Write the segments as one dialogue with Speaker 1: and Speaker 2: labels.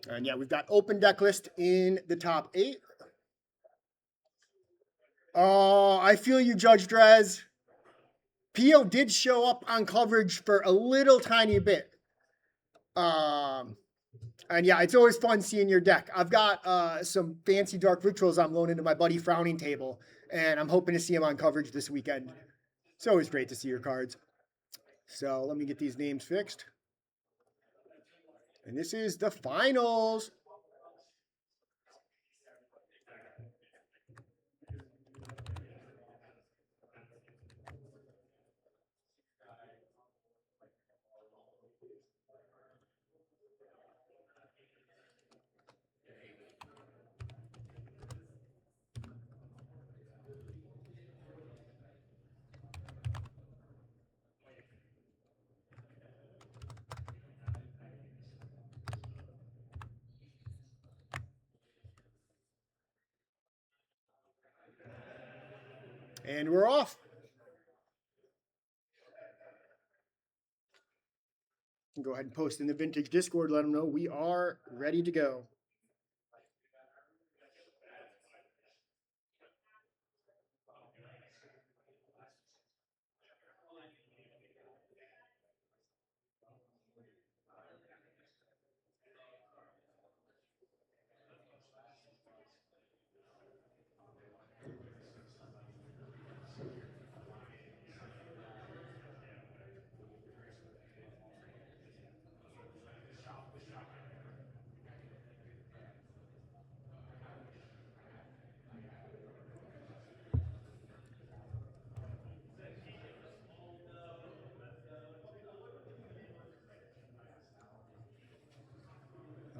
Speaker 1: And yeah, we've got open deck list in the top 8. Oh, I feel you, Judge Drez. Pio did show up on coverage for a little tiny bit. And yeah, it's always fun seeing your deck. I've got some fancy Dark Rituals I'm loaning to my buddy Frowning Table, and I'm hoping to see him on coverage this weekend. It's always great to see your cards. So let me get these names fixed. And this is the finals. And we're off. Go ahead and post in the Vintage Discord. Let them know we are ready to go.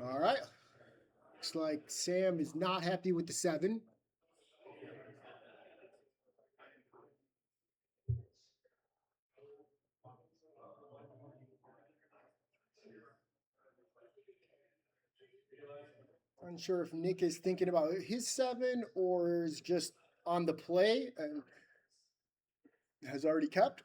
Speaker 1: All right. Looks like Sam is not happy with the 7. Unsure if Nick is thinking about his 7 or is just on the play and has already kept.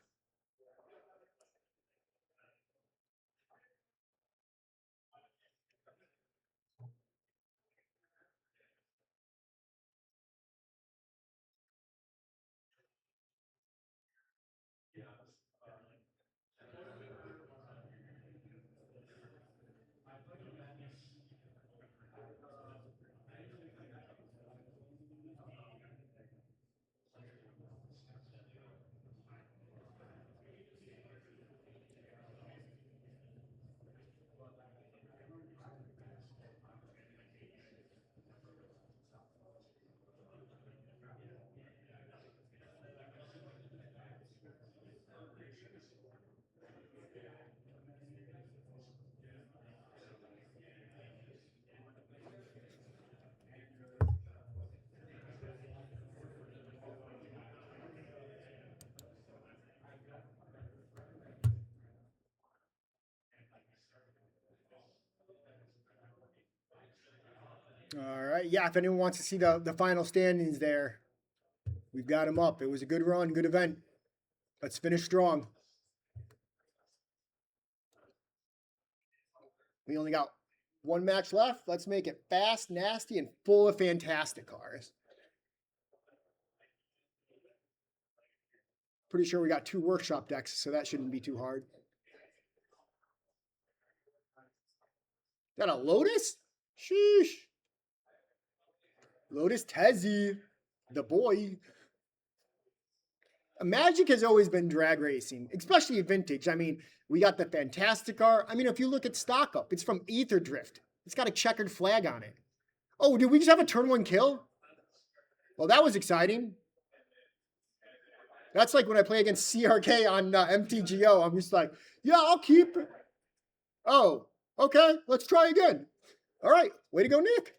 Speaker 1: All right. Yeah, if anyone wants to see the final standings there, we've got them up. It was a good run, good event. Let's finish strong. We only got one match left. Let's make it fast, nasty, and full of fantastic cars. Pretty sure we got 2 workshop decks, so that shouldn't be too hard. Is that a Lotus? Sheesh. Lotus Tezzy, the boy. Magic has always been drag racing, especially vintage. I mean, we got the Fantastic car. I mean, if you look at Stock Up, it's from Ether Drift. It's got a checkered flag on it. Oh, did we just have a turn 1 kill? Well, that was exciting. That's like when I play against CRK on MTGO. I'm just like, yeah, I'll keep it. Oh, okay, let's try again. All right, way to go, Nick.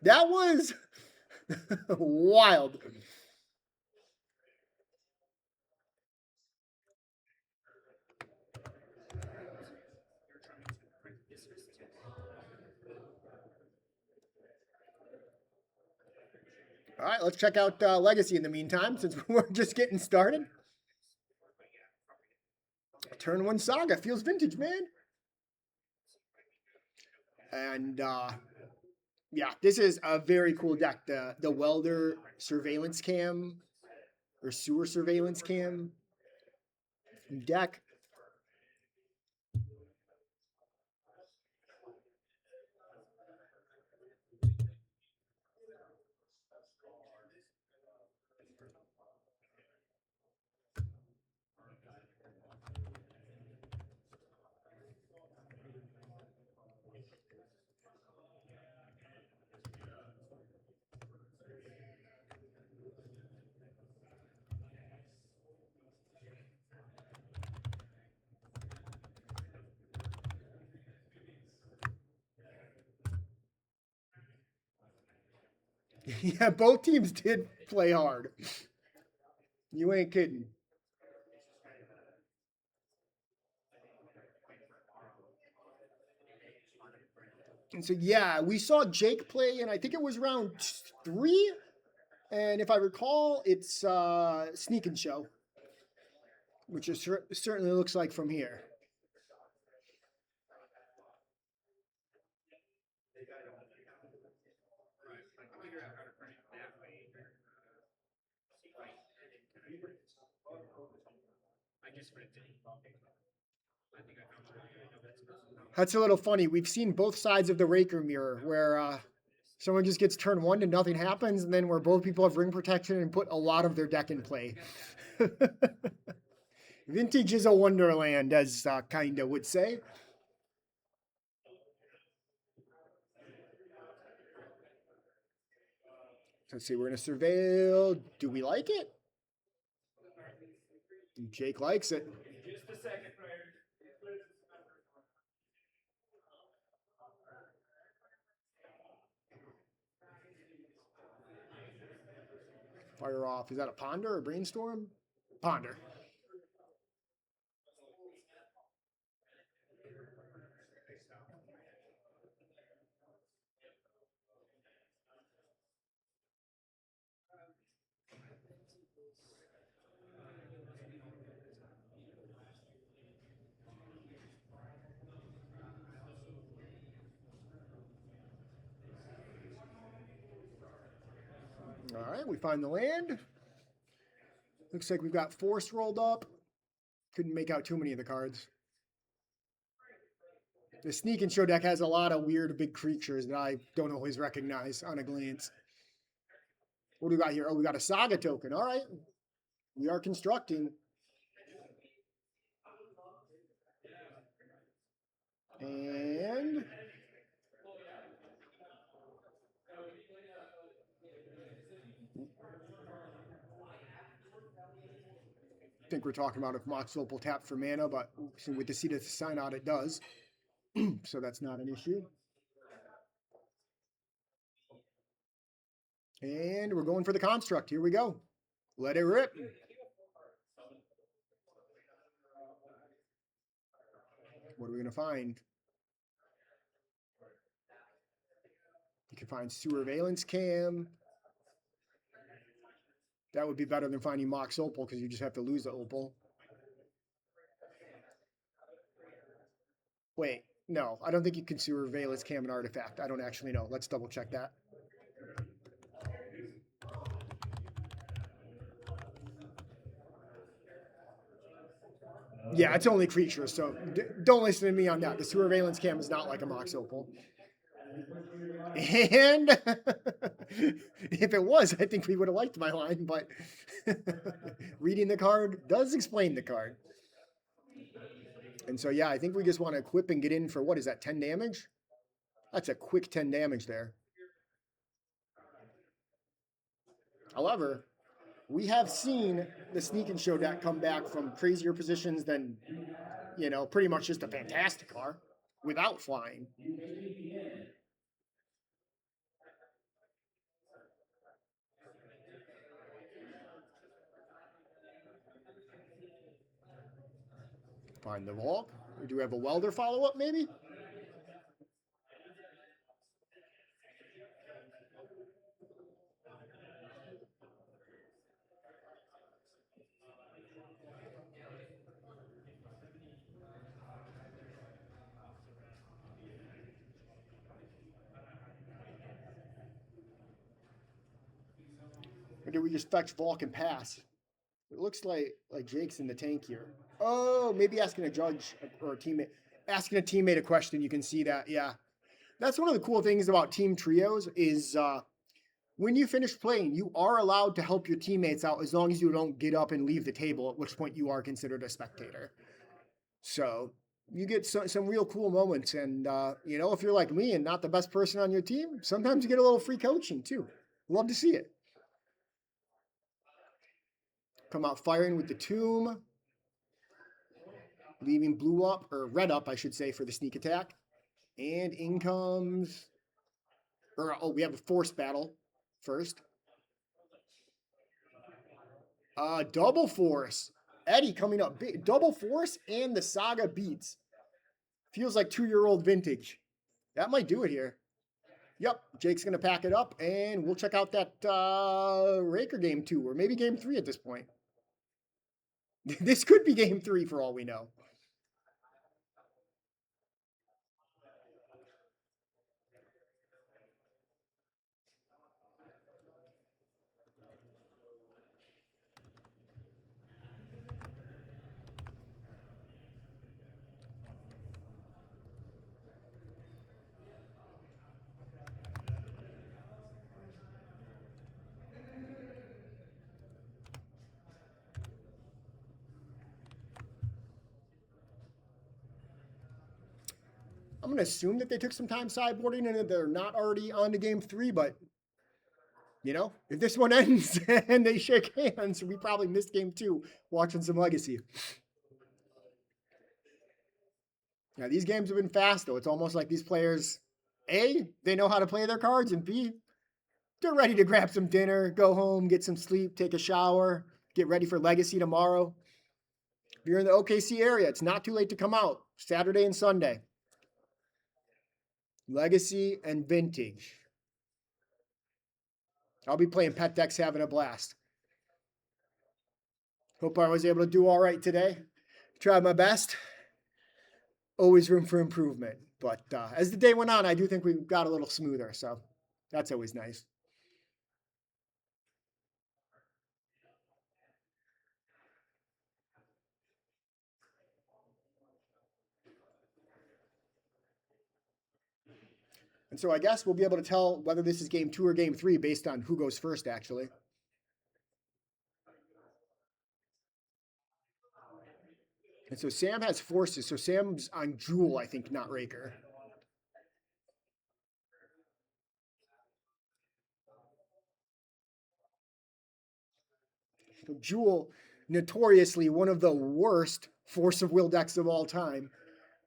Speaker 1: That was wild. All right, let's check out Legacy in the meantime, since we're just getting started. Turn 1 Saga feels vintage, man. And yeah, this is a very cool deck. The welder surveillance cam or sewer surveillance cam deck. Yeah, both teams did play hard. You ain't kidding. And so yeah, we saw Jake play, and I think it was round 3. And if I recall, it's Sneak and Show, which is certainly looks like from here. That's a little funny. We've seen both sides of the Raker mirror where someone just gets turn 1 and nothing happens, and then where both people have ring protection and put a lot of their deck in play. Vintage is a wonderland, as kinda would say. Let's see, we're gonna surveil. Do we like it? Jake likes it.
Speaker 2: Just a second,
Speaker 1: Fire off. Is that a Ponder or Brainstorm? Ponder. All right, we find the land. Looks like we've got Force rolled up. Couldn't make out too many of the cards. The Sneak and Show deck has a lot of weird big creatures that I don't always recognize on a glance. What do we got here? Oh, we got a Saga token. All right. We are constructing. And I think we're talking about if Mox Opal tapped for mana, but with the Seed of Synod, it does. So that's not an issue. And we're going for the construct. Here we go. Let it rip. What are we going to find? You can find Surveillance Cam. That would be better than finding Mox Opal because you just have to lose the Opal. Wait, no, I don't think you can Surveillance Cam an artifact. I don't actually know. Let's double check that. Yeah, it's only creatures, so don't listen to me on that. The Surveillance Cam is not like a Mox Opal. And if it was, I think we would have liked my line, but reading the card does explain the card. And so, yeah, I think we just want to equip and get in for, what is that, 10 damage? That's a quick 10 damage there. However, we have seen the Sneak and Show deck come back from crazier positions than, you know, pretty much just a fantastic car without flying. Find the Volk. Do we have a Welder follow-up, maybe? Or do we just fetch Vulcan pass? It looks like Jake's in the tank here. Oh, maybe asking a judge or a teammate, asking a teammate a question. You can see that. Yeah, that's one of the cool things about team trios is when you finish playing, you are allowed to help your teammates out as long as you don't get up and leave the table, at which point you are considered a spectator. So you get some real cool moments. And, you know, if you're like me and not the best person on your team, sometimes you get a little free coaching too. Love to see it. Come out firing with the tomb, leaving blue up, or red up, I should say, for the sneak attack. And in comes, or oh, we have a force battle first. Double force. Eddie coming up big. Double force and the Saga beats. Feels like 2-year-old vintage. That might do it here. Yep, Jake's going to pack it up, and we'll check out that Raker game 2, or maybe game 3 at this point. This could be game 3 for all we know. I'm going to assume that they took some time sideboarding and that they're not already on to game 3, but you know, if this one ends and they shake hands, we probably missed game 2 watching some Legacy. Yeah, these games have been fast, though. It's almost like these players, A, they know how to play their cards, and B, they're ready to grab some dinner, go home, get some sleep, take a shower, get ready for Legacy tomorrow. If you're in the OKC area, it's not too late to come out. Saturday and Sunday. Legacy and Vintage. I'll be playing Pet Decks, having a blast. Hope I was able to do all right today. Tried my best. Always room for improvement. But as the day went on, I do think we got a little smoother. So that's always nice. And so I guess we'll be able to tell whether this is game 2 or game 3 based on who goes first, actually. And so Sam has forces. So Sam's on Jewel, I think, not Raker. So Jewel, notoriously one of the worst Force of Will decks of all time.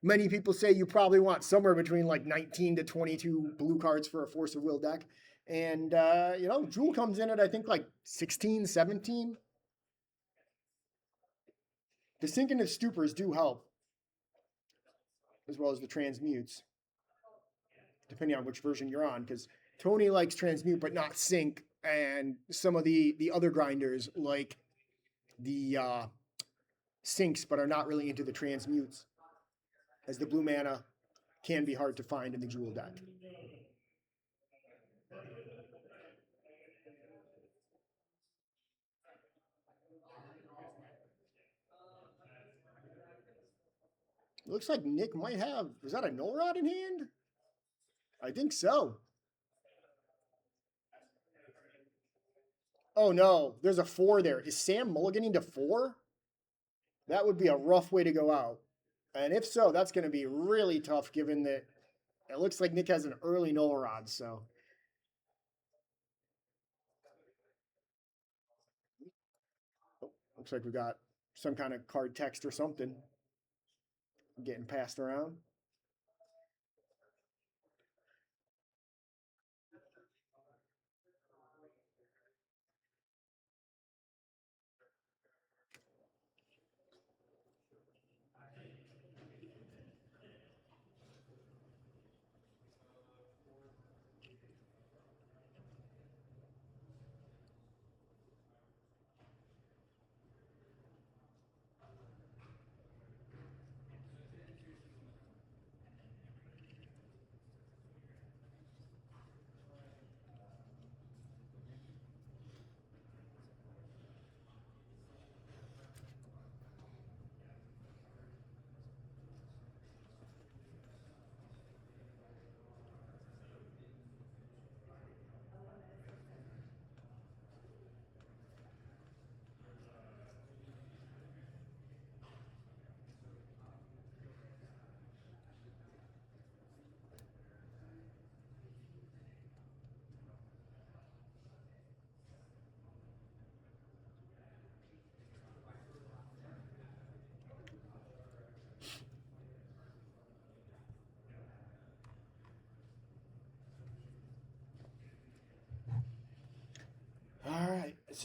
Speaker 1: Many people say you probably want somewhere between like 19 to 22 blue cards for a Force of Will deck. And, you know, Jewel comes in at, I think, like 16, 17. The Sinking of Stupors do help, as well as the Transmutes, depending on which version you're on, because Tony likes Transmute but not Sync, and some of the other grinders like the Syncs but are not really into the Transmutes, as the blue mana can be hard to find in the Jewel deck. Looks like Nick might have, is that a Null Rod in hand? I think so. Oh no, there's a 4 there. Is Sam mulliganing to 4? That would be a rough way to go out. And if so, that's going to be really tough given that it looks like Nick has an early Null Rod, so. Oh, looks like we got some kind of card text or something getting passed around.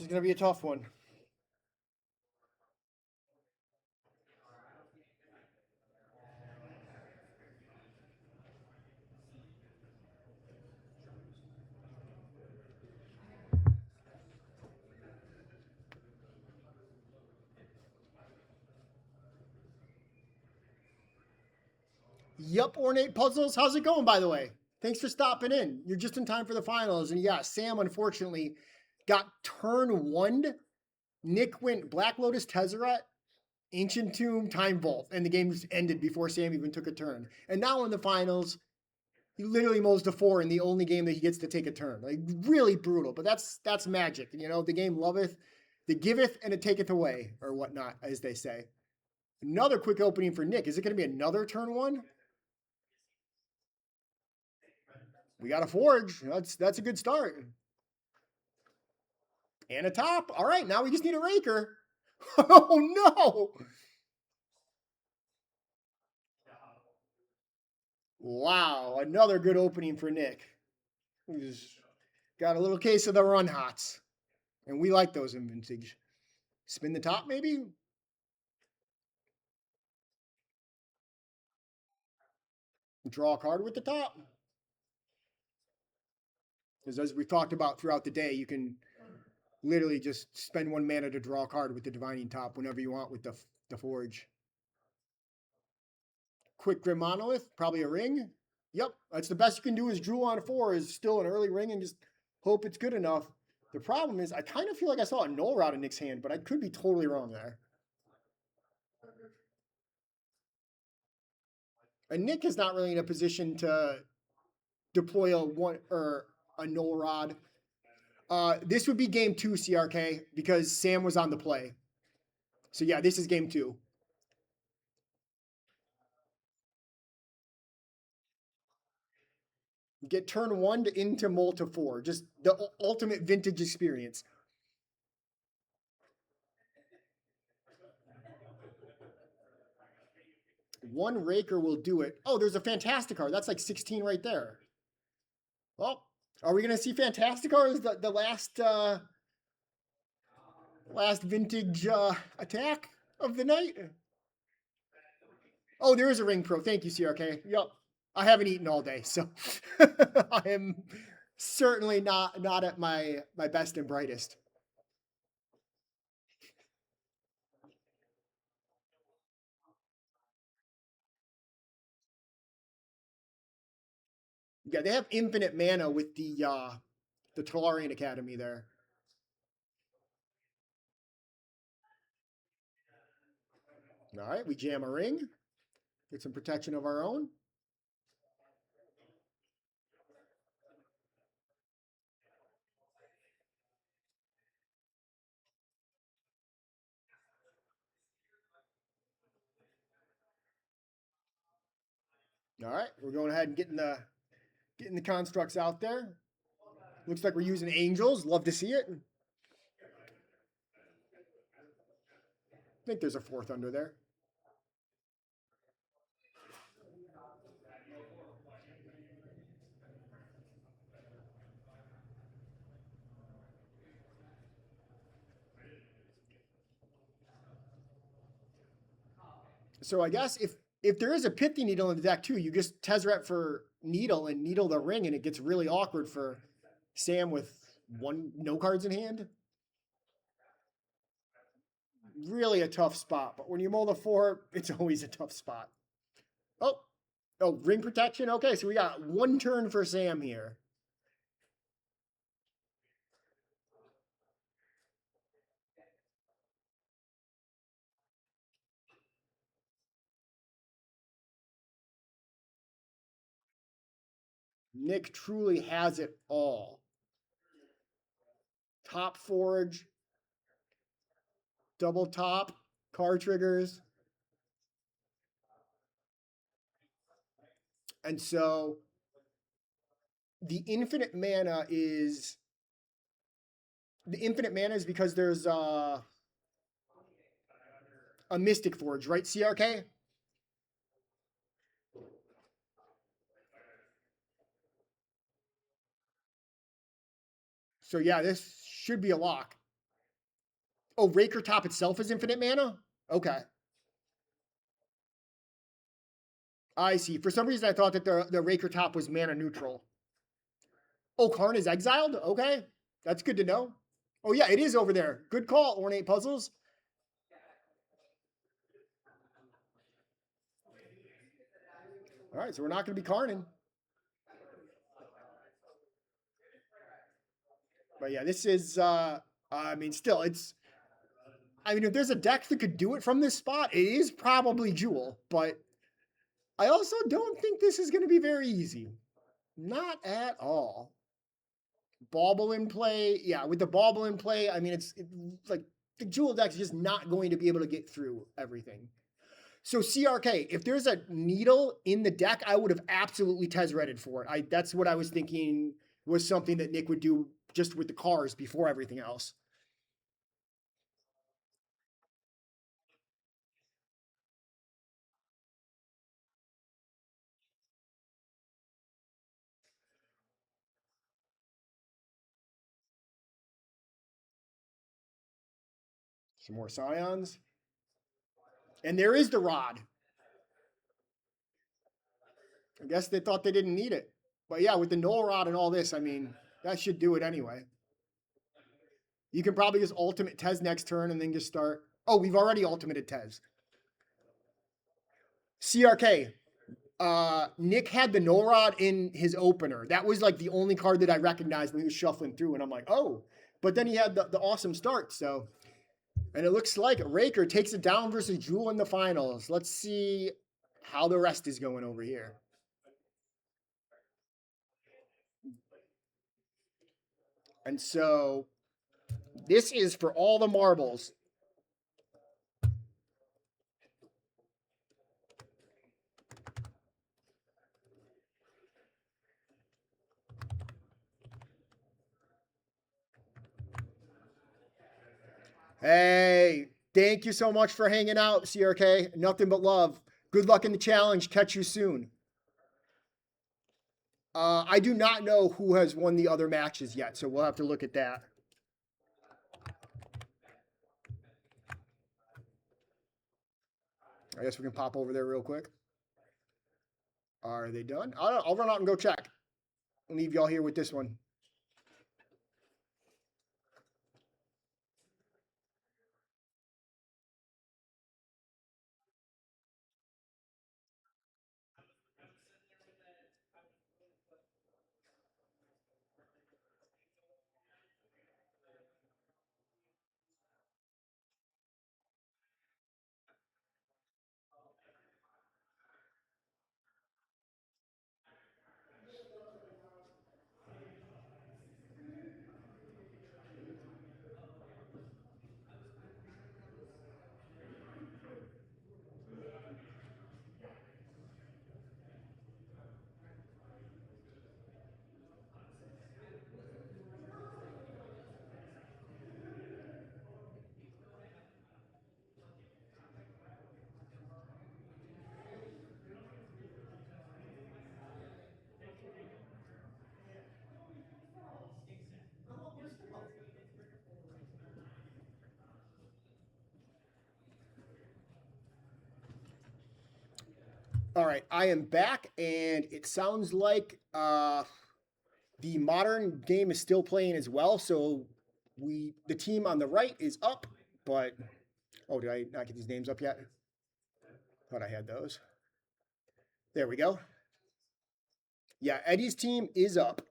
Speaker 1: is going to be a tough one. Yup, Ornate Puzzles. How's it going, by the way? Thanks for stopping in. You're just in time for the finals. And yeah, Sam unfortunately got turn one. Nick went Black Lotus Tezzeret, Ancient Tomb, Time Vault, and the game just ended before Sam even took a turn. And now in the finals, he literally mows the 4 in the only game that he gets to take a turn. Like really brutal, but that's magic. You know, the game loveth, the giveth, and it taketh away, or whatnot, as they say. Another quick opening for Nick. Is it going to be another turn one? We got a Forge. That's a good start. And a top. All right, now we just need a Raker. Oh no! Wow, another good opening for Nick. He's got a little case of the run hots. And we like those in vintage. Spin the top, maybe? Draw a card with the top. Because as we've talked about throughout the day, you can literally just spend 1 mana to draw a card with the Divining Top whenever you want with the Forge. Quick Grim Monolith, probably a ring. Yep, that's the best you can do is drool on 4 is still an early ring and just hope it's good enough. The problem is I kind of feel like I saw a Null Rod in Nick's hand, but I could be totally wrong there. And Nick is not really in a position to deploy a Null Rod. This would be game 2, CRK, because Sam was on the play. So yeah, this is game 2. Get turn 1 into Mull to 4. Just the ultimate vintage experience. One Raker will do it. Oh, there's a Fantastic card. That's like 16 right there. Well, are we going to see Fantastic card as the last vintage attack of the night? Oh, there is a Ring Pro. Thank you, CRK. Yep. I haven't eaten all day, so I am certainly not at my best and brightest. Yeah, they have infinite mana with the Tolarian Academy there. All right, we jam a ring. Get some protection of our own. All right, we're going ahead and getting the constructs out there. Looks like we're using angels. Love to see it. I think there's a 4th under there. So I guess if there is a Pithy Needle in the deck too, you just Tezzeret for Needle and Needle the ring, and it gets really awkward for Sam with no cards in hand. Really a tough spot, but when you mull the 4, it's always a tough spot. Oh, ring protection. Okay, so we got 1 turn for Sam here. Nick truly has it all. Top Forge, double top, card triggers. And so the infinite mana is because there's a Mystic Forge, right, CRK? So yeah, this should be a lock. Oh, Raker Top itself is infinite mana? Okay. I see. For some reason, I thought that the Raker Top was mana neutral. Oh, Karn is exiled? Okay. That's good to know. Oh, yeah, it is over there. Good call, Ornate Puzzles. All right, so we're not going to be Karning. But yeah, this is, I mean, still, it's, I mean, if there's a deck that could do it from this spot, it is probably Jewel. But I also don't think this is going to be very easy. Not at all. Bauble in play. Yeah, with the Bauble in play, I mean, it's like the Jewel deck is just not going to be able to get through everything. So CRK, if there's a needle in the deck, I would have absolutely Tezzretted for it. That's what I was thinking was something that Nick would do just with the cars before everything else. Some more Scions. And there is the Rod. I guess they thought they didn't need it. But yeah, with the Null Rod and all this, I mean, that should do it anyway. You can probably just ultimate Tez next turn and then just start. Oh, we've already ultimated Tez. CRK. Nick had the Null Rod in his opener. That was like the only card that I recognized when he was shuffling through, and I'm like, oh. But then he had the awesome start, so. And it looks like Raker takes it down versus Jewel in the finals. Let's see how the rest is going over here. And so this is for all the marbles. Hey, thank you so much for hanging out, CRK. Nothing but love. Good luck in the challenge. Catch you soon. I do not know who has won the other matches yet, so we'll have to look at that. I guess we can pop over there real quick. Are they done? I'll run out and go check. I'll leave y'all here with this one. All right, I am back, and it sounds like the modern game is still playing as well. So the team on the right is up, but oh, did I not get these names up yet? Thought I had those. There we go. Yeah, Eddie's team is up,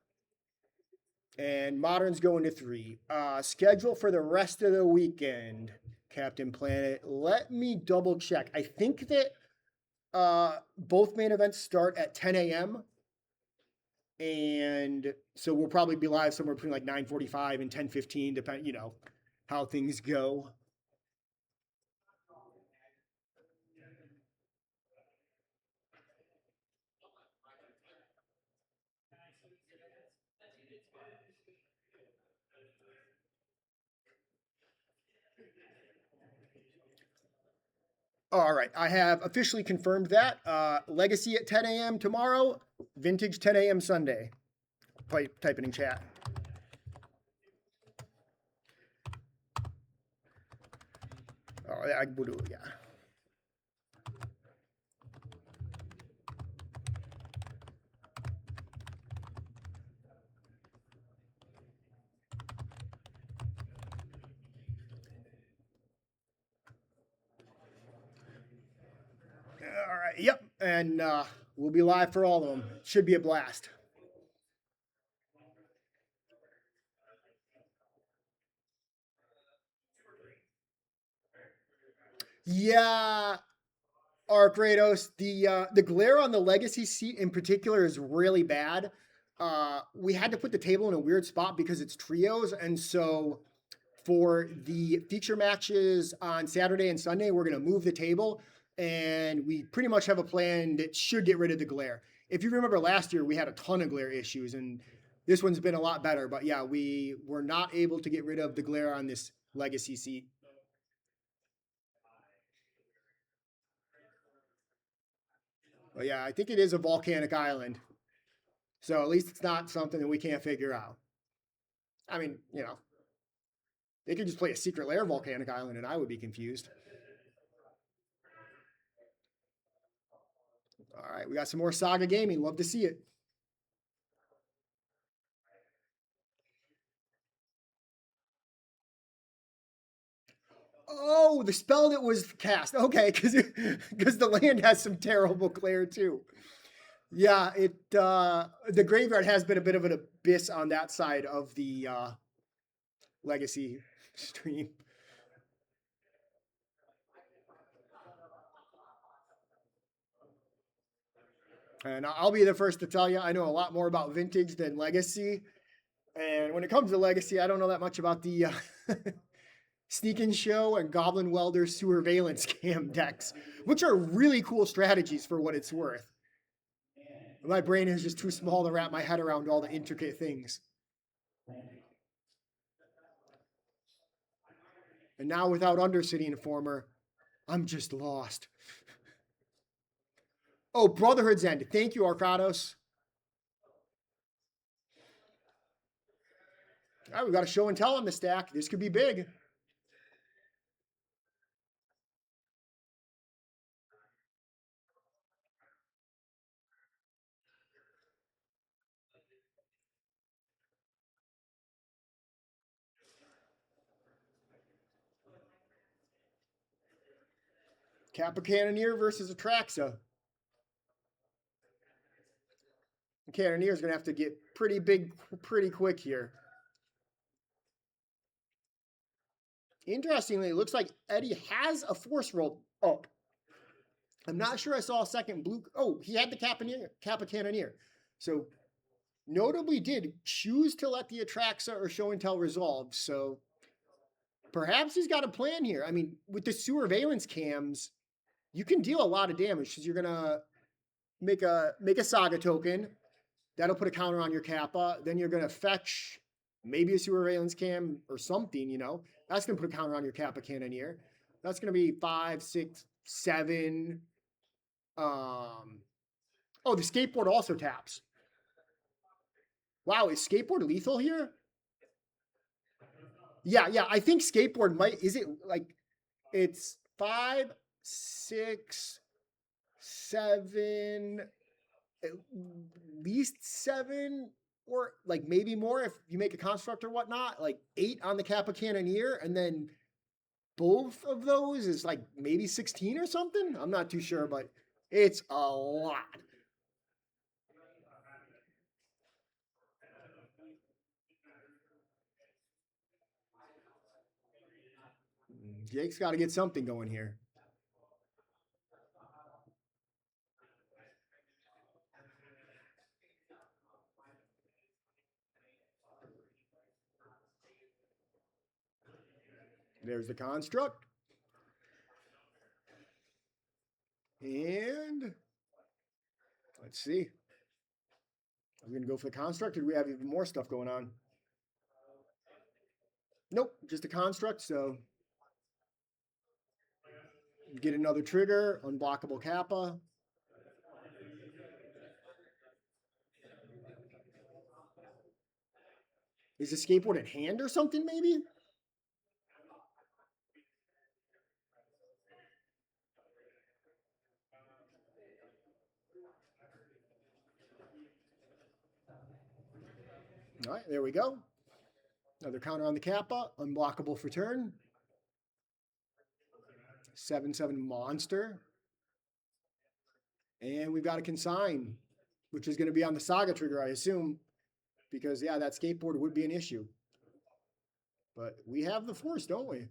Speaker 1: and Modern's going to 3. Schedule for the rest of the weekend, Captain Planet. Let me double check. I think that both main events start at 10 a.m. And so we'll probably be live somewhere between like 9:45 and 10:15, depending, you know, how things go. All right, I have officially confirmed that. Legacy at 10 a.m. tomorrow, Vintage 10 a.m. Sunday. Type it in chat. Oh, I will do it, yeah. All right, yep. And we'll be live for all of them. Should be a blast. Yeah, Arkratos, the glare on the legacy seat in particular is really bad. We had to put the table in a weird spot because it's trios, and so for the feature matches on Saturday and Sunday, we're going to move the table, and we pretty much have a plan that should get rid of the glare. If you remember last year, we had a ton of glare issues, and this one's been a lot better. But yeah, we were not able to get rid of the glare on this legacy seat. But yeah, I think it is a volcanic island. So at least it's not something that we can't figure out. I mean, they could just play a secret lair volcanic island and I would be confused. All right, we got some more Saga Gaming. Love to see it. Oh, the spell that was cast. Okay, because the land has some terrible glare too. Yeah, the graveyard has been a bit of an abyss on that side of the legacy stream. And I'll be the first to tell you, I know a lot more about vintage than legacy. And when it comes to legacy, I don't know that much about the Sneak and Show and Goblin Welder Surveillance Cam decks, which are really cool strategies for what it's worth. My brain is just too small to wrap my head around all the intricate things. And now without Undercity Informer, I'm just lost. Oh, Brotherhood's End. Thank you, Arcados. All right, we got a show and tell on the stack. This could be big. Kappa Cannoneer versus Atraxa. Cannoneer is going to have to get pretty big pretty quick here. Interestingly, it looks like Eddie has a force roll up. I'm not sure I saw a second blue. Oh, he had the Kappa Cannoneer. So notably did choose to let the Atraxa or show and tell resolve. So perhaps he's got a plan here. I mean, with the surveillance cams, you can deal a lot of damage because you're gonna make a saga token. That'll put a counter on your Kappa. Then you're gonna fetch maybe a surveillance cam or something, That's gonna put a counter on your Kappa Cannoneer. That's gonna be 5, 6, 7. Oh, the skateboard also taps. Wow, is skateboard lethal here? Yeah. I think skateboard might. Is it like it's 5, 6, 7, at least 7, or like maybe more if you make a construct or whatnot. Like 8 on the Kappa Cannoneer, and then both of those is like maybe 16 or something. I'm not too sure, but it's a lot. Jake's got to get something going here. There's the construct. And let's see. I'm going to go for the construct, or do we have even more stuff going on? Nope, just a construct. So get another trigger, unblockable Kappa. Is the skateboard at hand or something, maybe? All right, there we go. Another counter on the Kappa. Unblockable for turn. 7/7 monster. And we've got a consign, which is going to be on the Saga trigger, I assume. Because, yeah, that skateboard would be an issue. But we have the force, don't we?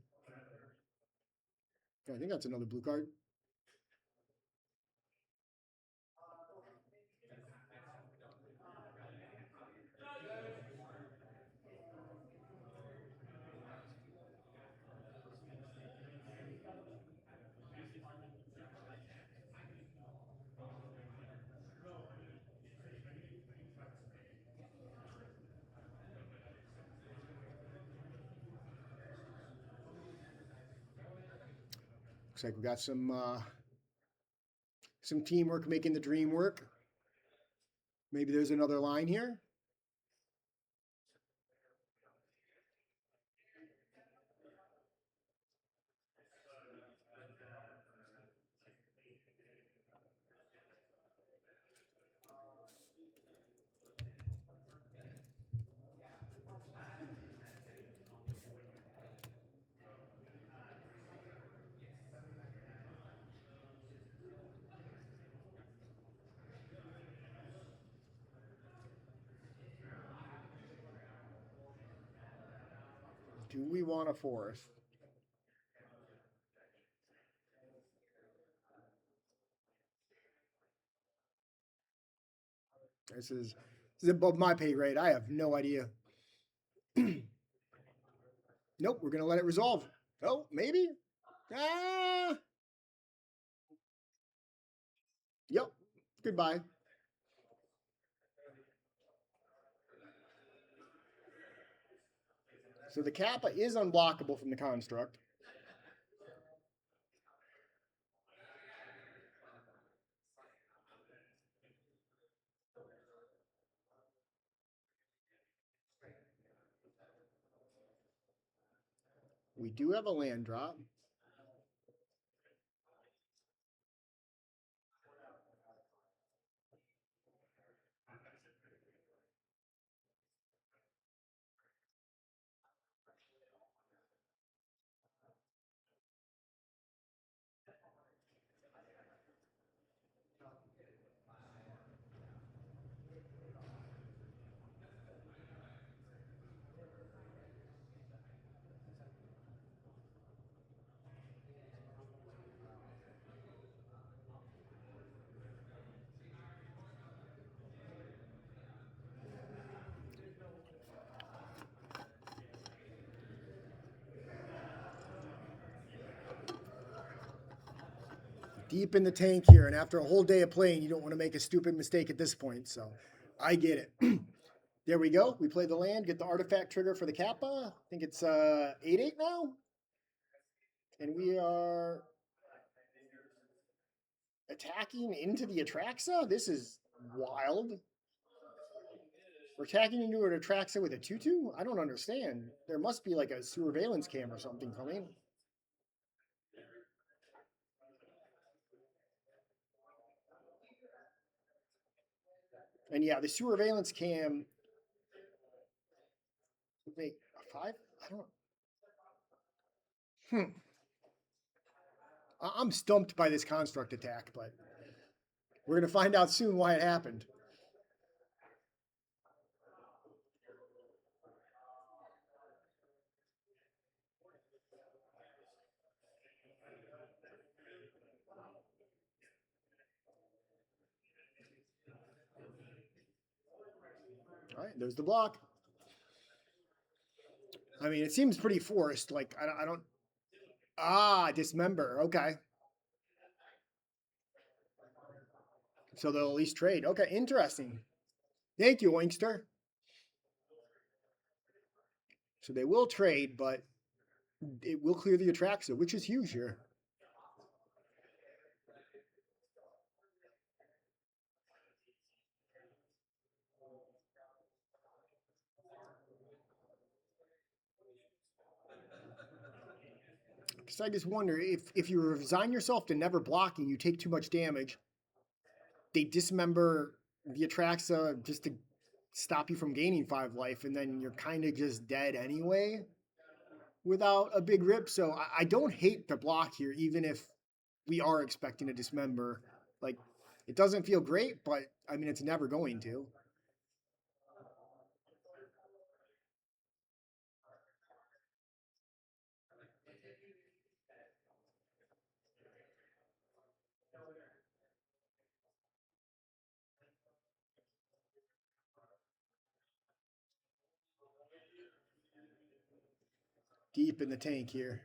Speaker 1: I think that's another blue card. Looks like we got some teamwork making the dream work. Maybe there's another line here. Do we want a fourth? This is above my pay grade. I have no idea. Nope, we're gonna let it resolve. Oh, maybe. Ah. Yep. Goodbye. So the Kappa is unblockable from the construct. We do have a land drop. Deep in the tank here, and after a whole day of playing, you don't want to make a stupid mistake at this point. So I get it. There we go. We play the land, get the artifact trigger for the Kappa. I think it's 8/8 now. And we are attacking into the Atraxa. This is wild. We're attacking into an Atraxa with a 2/2? I don't understand. There must be like a surveillance cam or something coming. And yeah, the surveillance cam. Wait, a 5? I don't. I'm stumped by this construct attack, but we're going to find out soon why it happened. All right, there's the block. I mean, it seems pretty forced. Like, I don't. Ah, dismember. Okay. So they'll at least trade. Okay, interesting. Thank you, Winkster. So they will trade, but it will clear the Atraxa, which is huge here. Because I just wonder if you resign yourself to never blocking, you take too much damage. They dismember the Atraxa just to stop you from gaining 5 life, and then you're kind of just dead anyway without a big rip. So I don't hate the block here, even if we are expecting a dismember. Like, it doesn't feel great, but I mean, it's never going to. Deep in the tank here.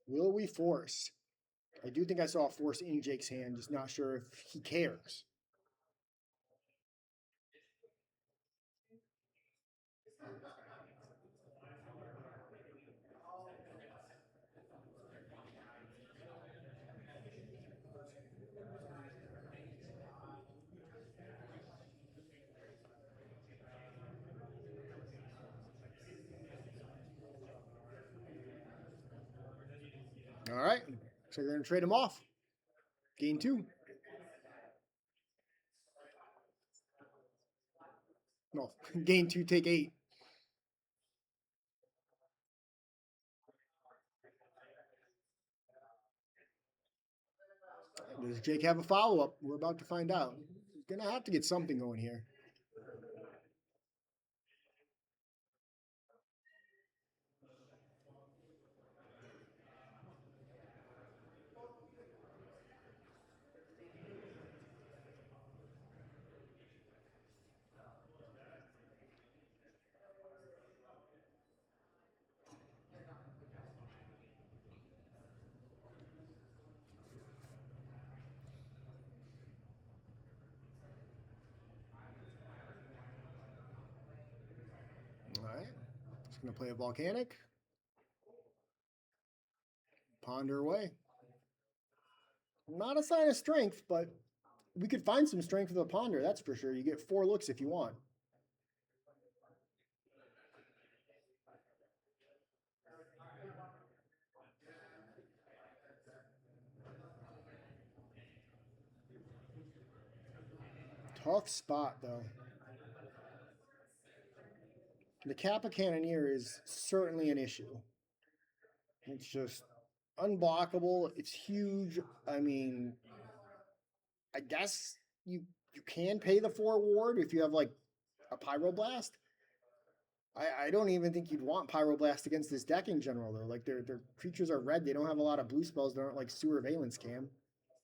Speaker 1: Will we force? I do think I saw a force in Jake's hand, just not sure if he cares. All right. So you're going to trade him off. Gain 2. No, gain 2, take 8. Does Jake have a follow-up? We're about to find out. He's going to have to get something going here. All right. Just going to play a volcanic. Ponder away. Not a sign of strength, but we could find some strength with a ponder, that's for sure. You get 4 looks if you want. Tough spot, though. The Kappa Cannoneer is certainly an issue. It's just unblockable. It's huge. I mean, I guess you can pay the 4 ward if you have like a Pyroblast. I don't even think you'd want Pyroblast against this deck in general though. Like their creatures are red. They don't have a lot of blue spells. They aren't like Sewer Valence Cam.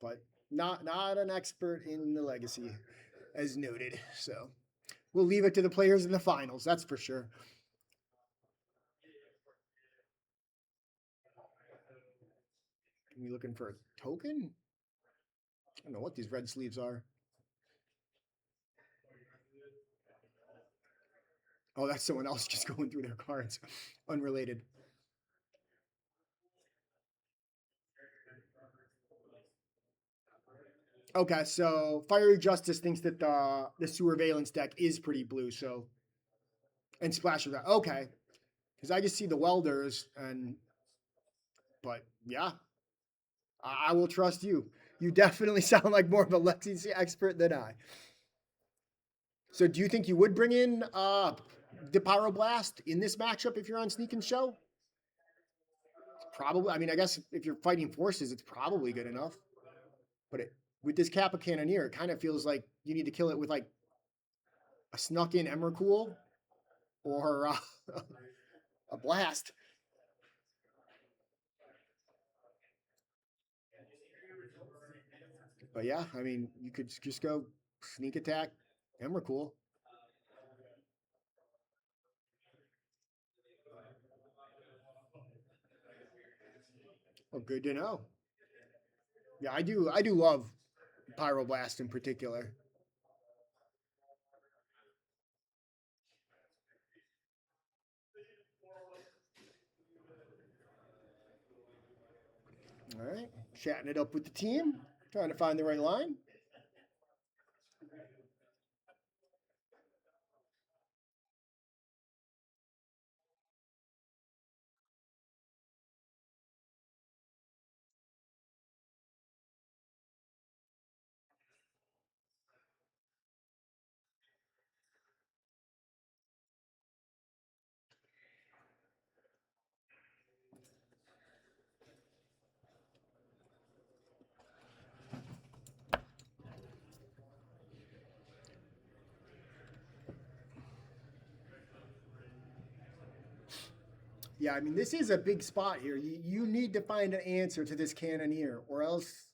Speaker 1: But not an expert in the legacy, as noted. So we'll leave it to the players in the finals, that's for sure. Are we looking for a token? I don't know what these red sleeves are. Oh, that's someone else just going through their cards. Unrelated. Okay, so Fiery Justice thinks that the Sewer Valence deck is pretty blue, so and Splash of that. Okay. Because I just see the welders and but yeah. I will trust you. You definitely sound like more of a legacy expert than I. So do you think you would bring in the Pyroblast in this matchup if you're on Sneak and Show? Probably. I mean, I guess if you're fighting forces, it's probably good enough. But with this Kappa Cannoneer, it kind of feels like you need to kill it with like a snuck in Emrakul or a blast. But yeah, I mean, you could just go sneak attack Emrakul. Oh, good to know. Yeah, I do love Pyroblast in particular. All right, chatting it up with the team, trying to find the right line. Yeah, I mean, this is a big spot here. You need to find an answer to this Cannoneer, or else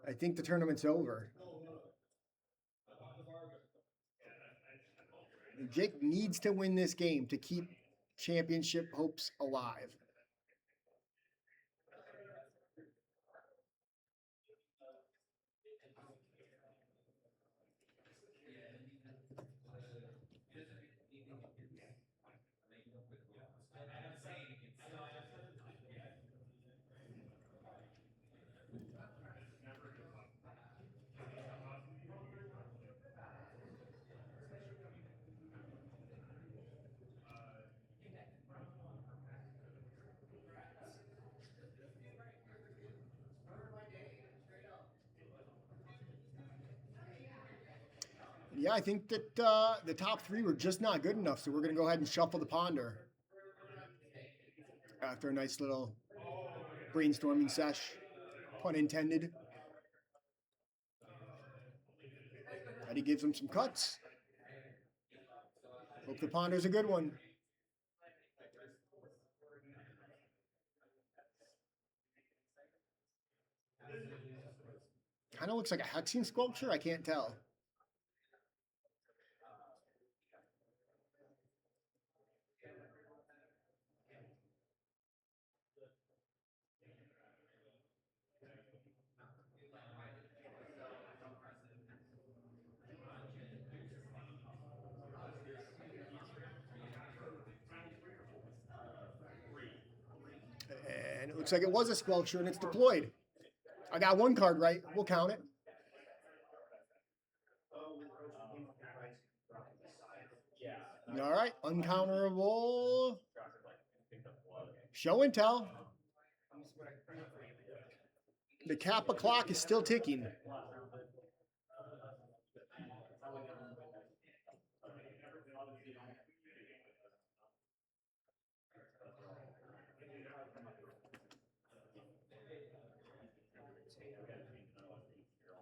Speaker 1: I think the tournament's over. Jake needs to win this game to keep championship hopes alive. Yeah, I think that the top three were just not good enough, so we're going to go ahead and shuffle the ponder after a nice little brainstorming sesh, pun intended. Eddie gives him some cuts. Hope the ponder's a good one. Kind of looks like a hexing sculpture. I can't tell. And it looks like it was a sculpture and it's deployed. I got one card right. We'll count it. All right. Uncounterable. Show and tell. The Kappa clock is still ticking.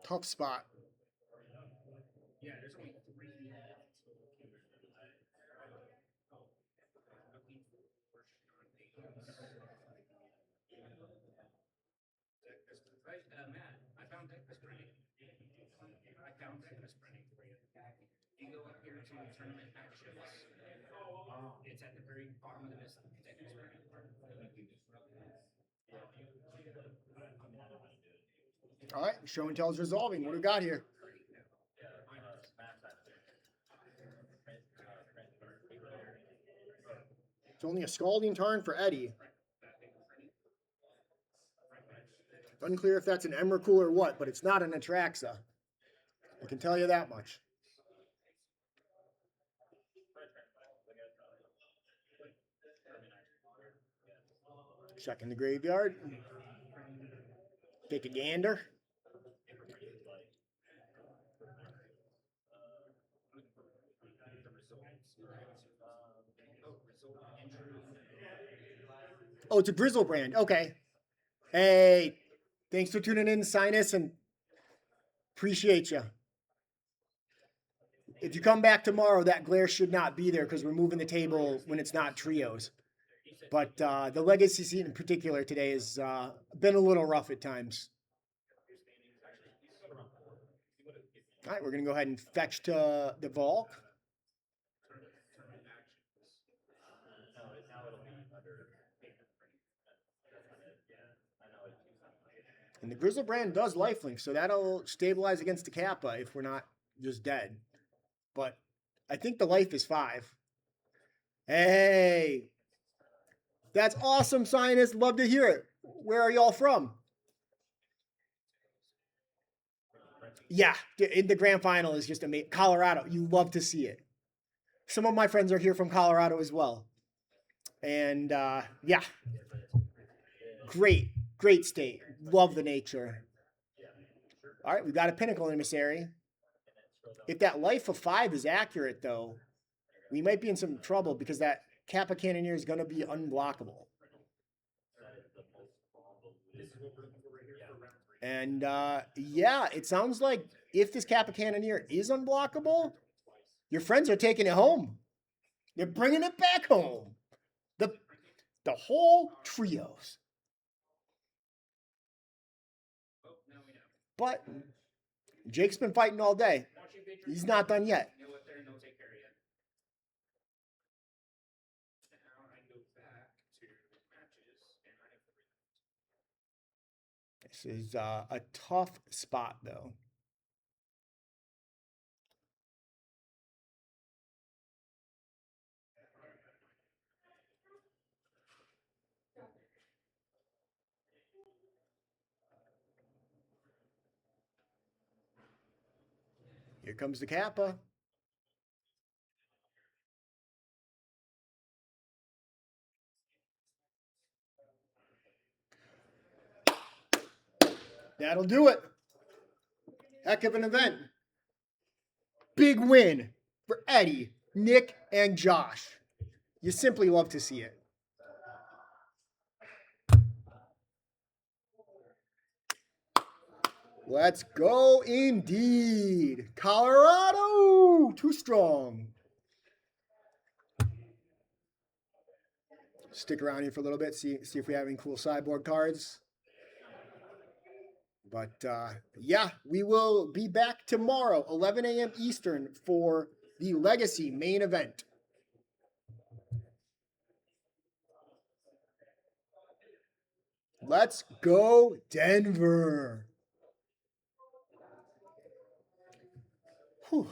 Speaker 1: Tough spot. You go up here to tournament actions. It's at the very bottom of the list. All right, show and tell is resolving. What do we got here? It's only a Scalding Tarn for Eddie. Unclear if that's an Emrakul or what, but it's not an Atraxa. I can tell you that much. Checking the graveyard. Take a gander. Oh, it's a Griselbrand. Okay. Hey, thanks for tuning in, Sinus, and appreciate you. If you come back tomorrow, that glare should not be there because we're moving the table when it's not trios. But the legacy scene in particular today has been a little rough at times. All right, we're going to go ahead and fetch to the Volk. And the Griselbrand does lifelink, so that'll stabilize against the Kappa if we're not just dead. But I think the life is 5. Hey, that's awesome, Sinus. Love to hear it. Where are y'all from? Yeah, in the grand final is just amazing. Colorado, you love to see it. Some of my friends are here from Colorado as well. And yeah, great state. Love the nature. All right, we've got a Pinnacle Emissary. If that life of 5 is accurate, though, we might be in some trouble because that Kappa Cannoneer is going to be unblockable. And yeah, it sounds like if this Kappa Cannoneer is unblockable, your friends are taking it home. They're bringing it back home. The whole trios. But Jake's been fighting all day. He's not done yet. This is a tough spot, though. Here comes the Kappa. That'll do it. Heck of an event. Big win for Eddie, Nick, and Josh. You simply love to see it. Let's go indeed. Colorado, too strong. Stick around here for a little bit, see if we have any cool sideboard cards. But yeah, we will be back tomorrow, 11 a.m. Eastern, for the Legacy main event. Let's go, Denver. Whew.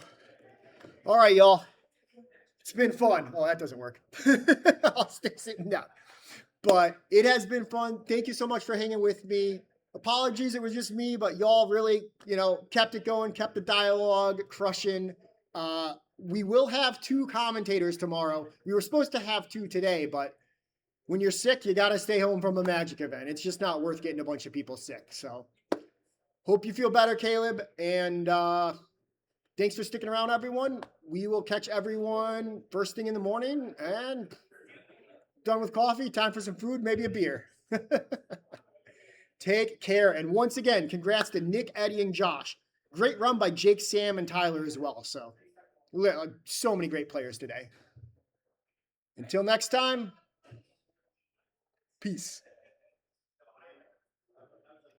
Speaker 1: All right, y'all. It's been fun. Oh, that doesn't work. I'll stay sitting down. But it has been fun. Thank you so much for hanging with me. Apologies, it was just me, but y'all really, kept it going, kept the dialogue crushing. We will have 2 commentators tomorrow. We were supposed to have 2 today, but when you're sick, you got to stay home from a Magic event. It's just not worth getting a bunch of people sick. So hope you feel better, Caleb. And thanks for sticking around, everyone. We will catch everyone first thing in the morning, and done with coffee, time for some food, maybe a beer. Take care. And once again, congrats to Nick, Eddie, and Josh. Great run by Jake, Sam, and Tyler as well. So many great players today. Until next time, peace.